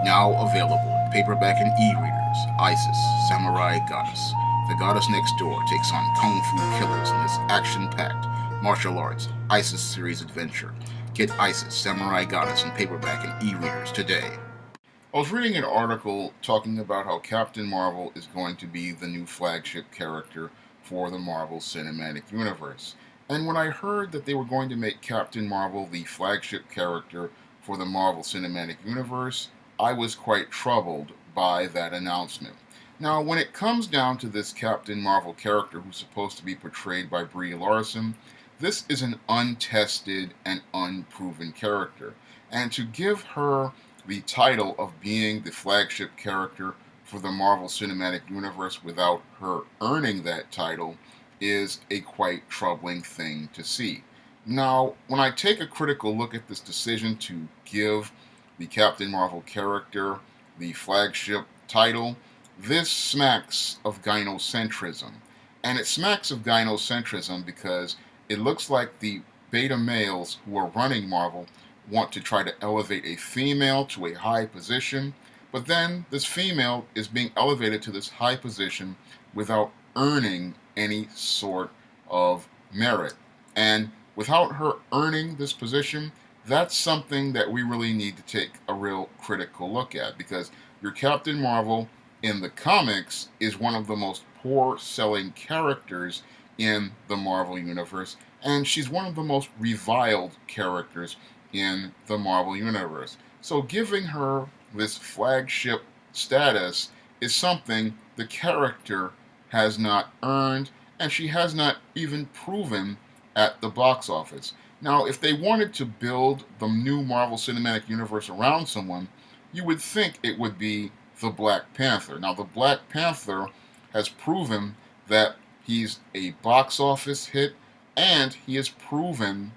Now available in paperback and e-readers, Isis, Samurai Goddess. The goddess next door takes on kung fu killers in this action-packed martial arts Isis series adventure. Get Isis, Samurai Goddess in paperback and e-readers today. I was reading an article talking about how Captain Marvel is going to be the new flagship character for the Marvel Cinematic Universe. And when I heard that they were going to make Captain Marvel the flagship character for the Marvel Cinematic Universe, I was quite troubled by that announcement. Now, when it comes down to this Captain Marvel character who's supposed to be portrayed by Brie Larson, this is an untested and unproven character. And to give her the title of being the flagship character for the Marvel Cinematic Universe without her earning that title is a quite troubling thing to see. Now, when I take a critical look at this decision to give the Captain Marvel character the flagship title, this smacks of gynocentrism. And it smacks of gynocentrism because it looks like the beta males who are running Marvel want to try to elevate a female to a high position, but then this female is being elevated to this high position without earning any sort of merit. And without her earning this position, that's something that we really need to take a real critical look at, because your Captain Marvel in the comics is one of the most poor selling characters in the Marvel Universe, and she's one of the most reviled characters in the Marvel Universe. So giving her this flagship status is something the character has not earned, and she has not even proven at the box office. Now, if they wanted to build the new Marvel Cinematic Universe around someone, you would think it would be the Black Panther. Now, the Black Panther has proven that he's a box office hit, and he has proven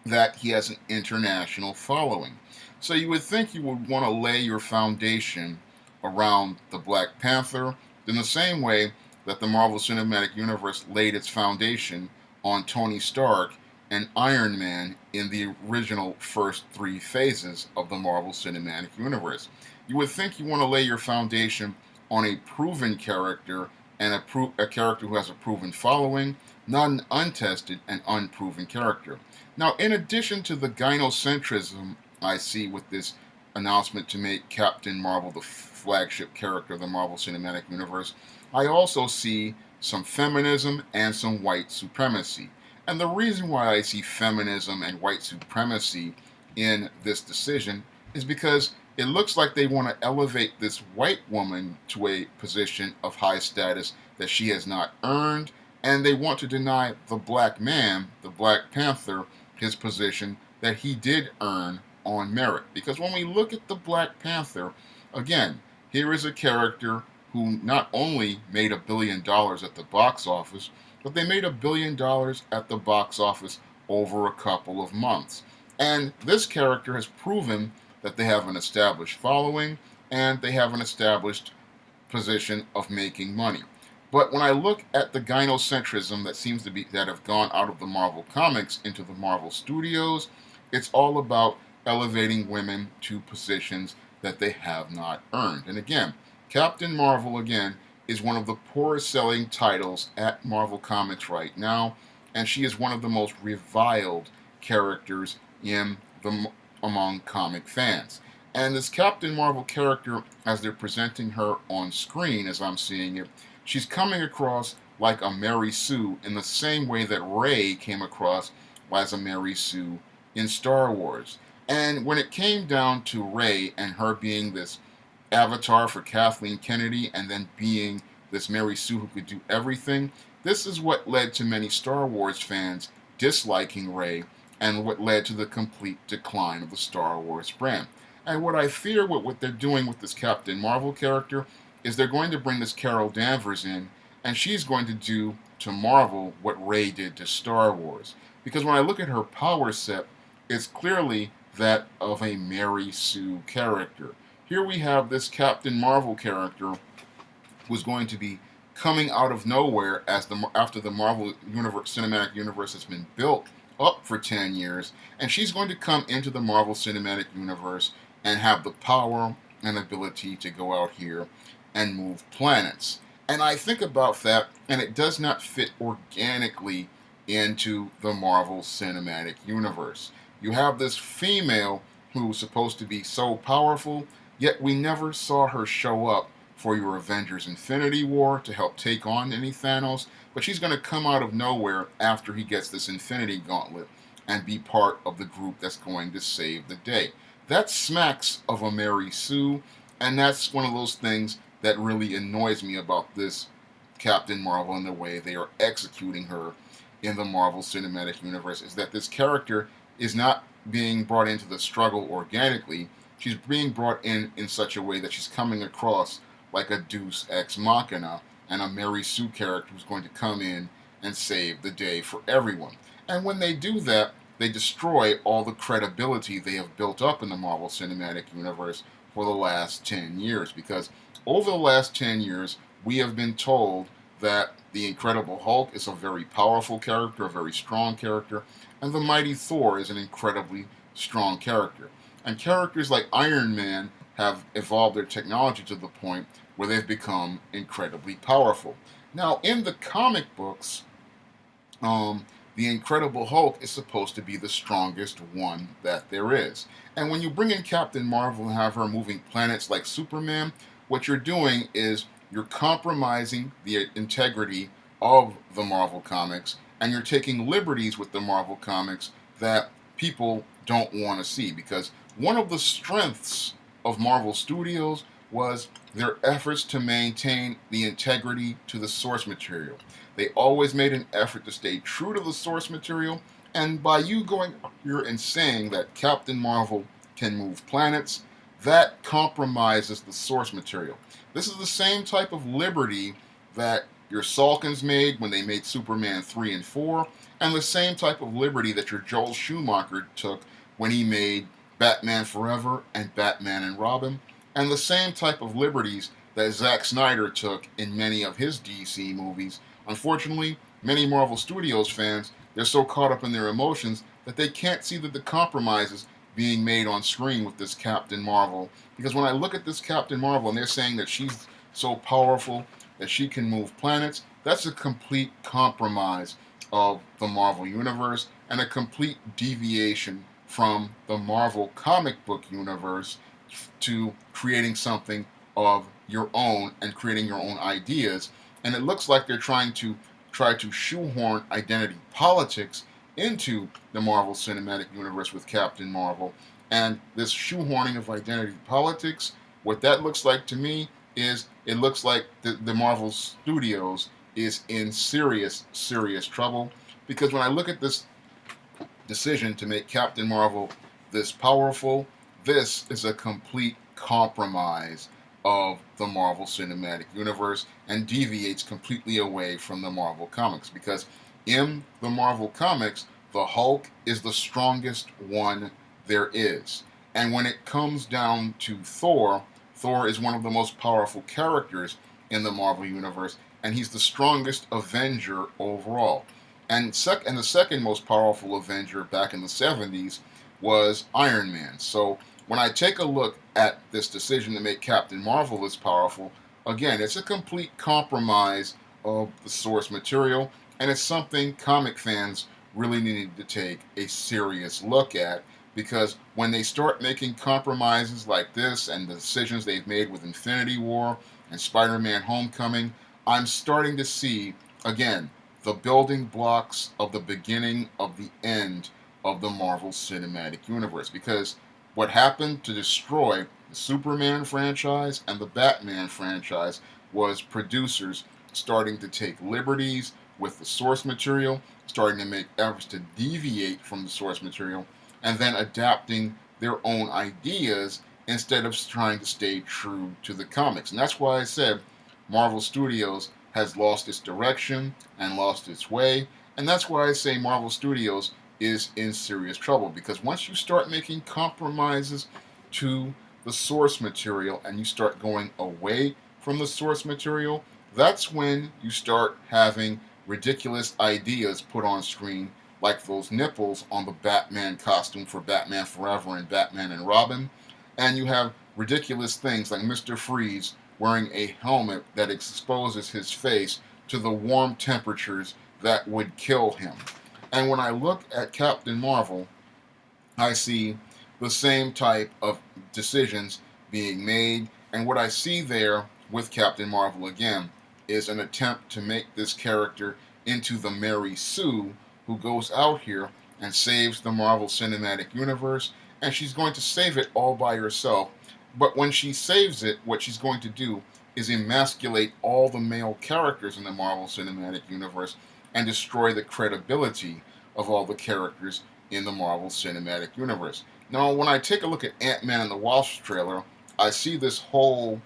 that he has an international following. So you would think you would want to lay your foundation around the Black Panther in the same way that the Marvel Cinematic Universe laid its foundation on Tony Stark and Iron Man in the original first three phases of the Marvel Cinematic Universe. You would think you want to lay your foundation on a proven character and a character who has a proven following, not an untested and unproven character. Now, in addition to the gynocentrism I see with this announcement to make Captain Marvel the flagship character of the Marvel Cinematic Universe, I also see some feminism and some white supremacy. And the reason why I see feminism and white supremacy in this decision is because it looks like they want to elevate this white woman to a position of high status that she has not earned, and they want to deny the black man, the Black Panther, his position that he did earn on merit. Because when we look at the Black Panther, again, here is a character who not only made $1 billion at the box office, but they made $1 billion at the box office over a couple of months. And this character has proven that they have an established following and they have an established position of making money. But when I look at the gynocentrism that have gone out of the Marvel Comics into the Marvel Studios, it's all about elevating women to positions that they have not earned. And again, Captain Marvel, again, is one of the poorest selling titles at Marvel Comics right now, and she is one of the most reviled characters among comic fans. And this Captain Marvel character, as they're presenting her on screen, as I'm seeing it, she's coming across like a Mary Sue in the same way that Rey came across as a Mary Sue in Star Wars. And when it came down to Rey and her being this avatar for Kathleen Kennedy and then being this Mary Sue who could do everything, this is what led to many Star Wars fans disliking Rey and what led to the complete decline of the Star Wars brand. And what I fear what they're doing with this Captain Marvel character is they're going to bring this Carol Danvers in, and she's going to do to Marvel what Rey did to Star Wars. Because when I look at her power set, it's clearly that of a Mary Sue character. Here we have this Captain Marvel character who's going to be coming out of nowhere after the Marvel Cinematic Universe has been built up for 10 years, and she's going to come into the Marvel Cinematic Universe and have the power an ability to go out here and move planets. And I think about that, and it does not fit organically into the Marvel Cinematic Universe. You have this female who's supposed to be so powerful, yet we never saw her show up for your Avengers Infinity War to help take on any Thanos, but she's going to come out of nowhere after he gets this Infinity Gauntlet and be part of the group that's going to save the day. That smacks of a Mary Sue, and that's one of those things that really annoys me about this Captain Marvel and the way they are executing her in the Marvel Cinematic Universe is that this character is not being brought into the struggle organically. She's being brought in such a way that she's coming across like a Deus Ex Machina and a Mary Sue character who's going to come in and save the day for everyone. And when they do that, they destroy all the credibility they have built up in the Marvel Cinematic Universe for the last 10 years. Because over the last 10 years, we have been told that the Incredible Hulk is a very powerful character, a very strong character, and the Mighty Thor is an incredibly strong character. And characters like Iron Man have evolved their technology to the point where they've become incredibly powerful. Now, in the comic books, the Incredible Hulk is supposed to be the strongest one that there is. And when you bring in Captain Marvel and have her moving planets like Superman, what you're doing is you're compromising the integrity of the Marvel Comics, and you're taking liberties with the Marvel Comics that people don't want to see. Because one of the strengths of Marvel Studios was their efforts to maintain the integrity to the source material. They always made an effort to stay true to the source material, and by you going here and saying that Captain Marvel can move planets, that compromises the source material. This is the same type of liberty that your Salkins made when they made Superman 3 and 4, and the same type of liberty that your Joel Schumacher took when he made Batman Forever and Batman and Robin, and the same type of liberties that Zack Snyder took in many of his DC movies. Unfortunately, many Marvel Studios fans, they're so caught up in their emotions that they can't see the compromises being made on screen with this Captain Marvel. Because when I look at this Captain Marvel and they're saying that she's so powerful that she can move planets, that's a complete compromise of the Marvel Universe and a complete deviation from the Marvel comic book universe to creating something of your own and creating your own ideas. And it looks like they're trying to shoehorn identity politics into the Marvel Cinematic Universe with Captain Marvel. And this shoehorning of identity politics, what that looks like to me is it looks like the Marvel Studios is in serious, serious trouble. Because when I look at this decision to make Captain Marvel this powerful, this is a complete compromise of the Marvel Cinematic Universe and deviates completely away from the Marvel Comics. Because in the Marvel Comics, the Hulk is the strongest one there is. And when it comes down to Thor, Thor is one of the most powerful characters in the Marvel Universe, and he's the strongest Avenger overall. And the second most powerful Avenger back in the 70s was Iron Man. So when I take a look at this decision to make Captain Marvel this powerful, again, it's a complete compromise of the source material, and it's something comic fans really need to take a serious look at, because when they start making compromises like this and the decisions they've made with Infinity War and Spider-Man Homecoming, I'm starting to see, again, the building blocks of the beginning of the end of the Marvel Cinematic Universe. Because what happened to destroy the Superman franchise and the Batman franchise was producers starting to take liberties with the source material, starting to make efforts to deviate from the source material, and then adapting their own ideas instead of trying to stay true to the comics. And that's why I said Marvel Studios has lost its direction and lost its way. And that's why I say Marvel Studios is in serious trouble, because once you start making compromises to the source material and you start going away from the source material, that's when you start having ridiculous ideas put on screen, like those nipples on the Batman costume for Batman Forever and Batman and Robin. And you have ridiculous things like Mr. Freeze wearing a helmet that exposes his face to the warm temperatures that would kill him. And when I look at Captain Marvel, I see the same type of decisions being made. And what I see there with Captain Marvel again is an attempt to make this character into the Mary Sue who goes out here and saves the Marvel Cinematic Universe. And she's going to save it all by herself. But when she saves it, what she's going to do is emasculate all the male characters in the Marvel Cinematic Universe and destroy the credibility of all the characters in the Marvel Cinematic Universe. Now, when I take a look at Ant-Man and the Wasp trailer, I see this whole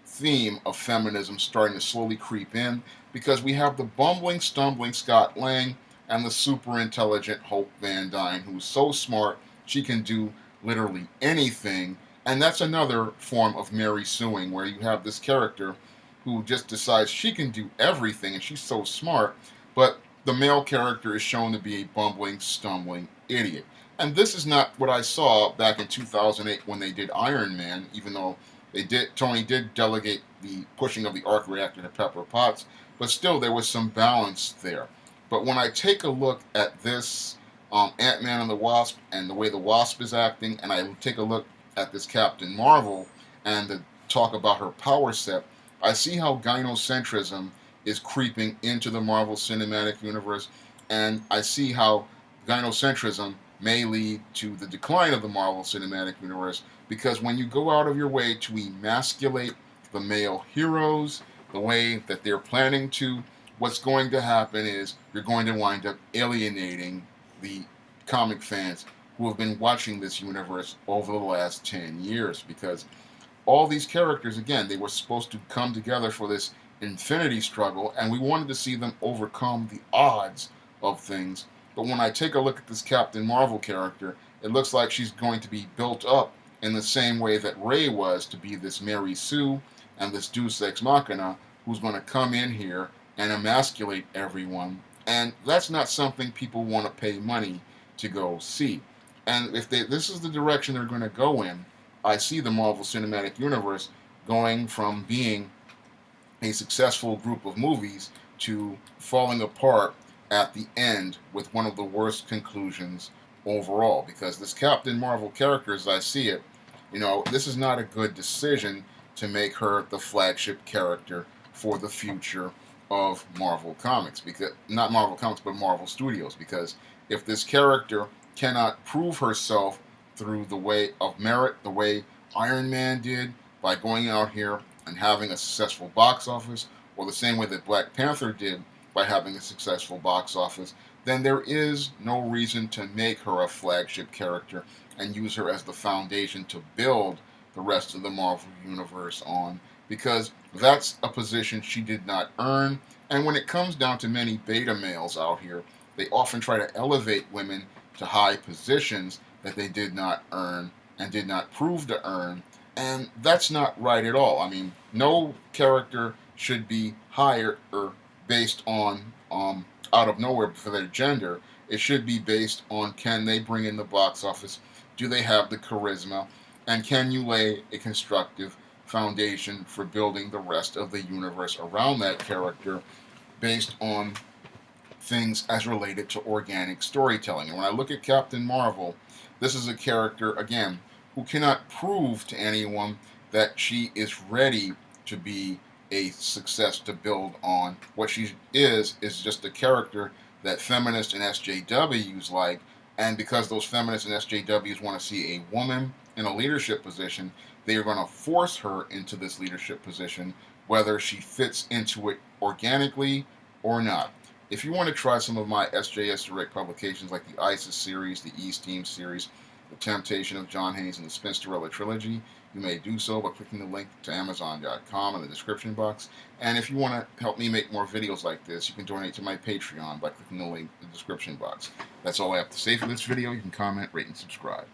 theme of feminism starting to slowly creep in because we have the bumbling, stumbling Scott Lang and the super intelligent Hope Van Dyne, who's so smart she can do literally anything. And that's another form of Mary suing, where you have this character who just decides she can do everything and she's so smart, but the male character is shown to be a bumbling, stumbling idiot. And this is not what I saw back in 2008 when they did Iron Man, even though Tony did delegate the pushing of the arc reactor to Pepper Potts, but still there was some balance there. But when I take a look at this Ant-Man and the Wasp and the way the Wasp is acting, and I take a look at this Captain Marvel and the talk about her power set, I see how gynocentrism is creeping into the Marvel Cinematic Universe, and I see how gynocentrism may lead to the decline of the Marvel Cinematic Universe, because when you go out of your way to emasculate the male heroes the way that they're planning to, what's going to happen is you're going to wind up alienating the comic fans who have been watching this universe over the last 10 years, because all these characters, again, they were supposed to come together for this infinity struggle, and we wanted to see them overcome the odds of things. But when I take a look at this Captain Marvel character, it looks like she's going to be built up in the same way that Rey was, to be this Mary Sue and this Deus Ex Machina who's going to come in here and emasculate everyone. And that's not something people want to pay money to go see. And if this is the direction they're going to go in, I see the Marvel Cinematic Universe going from being a successful group of movies to falling apart at the end with one of the worst conclusions overall. Because this Captain Marvel character, as I see it, this is not a good decision to make her the flagship character for the future of Marvel Comics. Because not Marvel Comics, but Marvel Studios. Because if this character cannot prove herself through the way of merit, the way Iron Man did, by going out here and having a successful box office, or the same way that Black Panther did by having a successful box office, then there is no reason to make her a flagship character and use her as the foundation to build the rest of the Marvel Universe on, because that's a position she did not earn. And when it comes down to many beta males out here, they often try to elevate women to high positions that they did not earn and did not prove to earn. And that's not right at all. I mean, no character should be hired or based on out of nowhere for their gender. It should be based on, can they bring in the box office? Do they have the charisma? And can you lay a constructive foundation for building the rest of the universe around that character based on things as related to organic storytelling? And when I look at Captain Marvel, this is a character, again, who cannot prove to anyone that she is ready to be a success to build on. What she is just a character that feminists and SJWs like, and because those feminists and SJWs want to see a woman in a leadership position, they are going to force her into this leadership position, whether she fits into it organically or not. If you want to try some of my SJS Direct publications like the ISIS series, the East Team series, The Temptation of John Haynes, and the Spinsterella trilogy, you may do so by clicking the link to Amazon.com in the description box. And if you want to help me make more videos like this, you can donate to my Patreon by clicking the link in the description box. That's all I have to say for this video. You can comment, rate, and subscribe.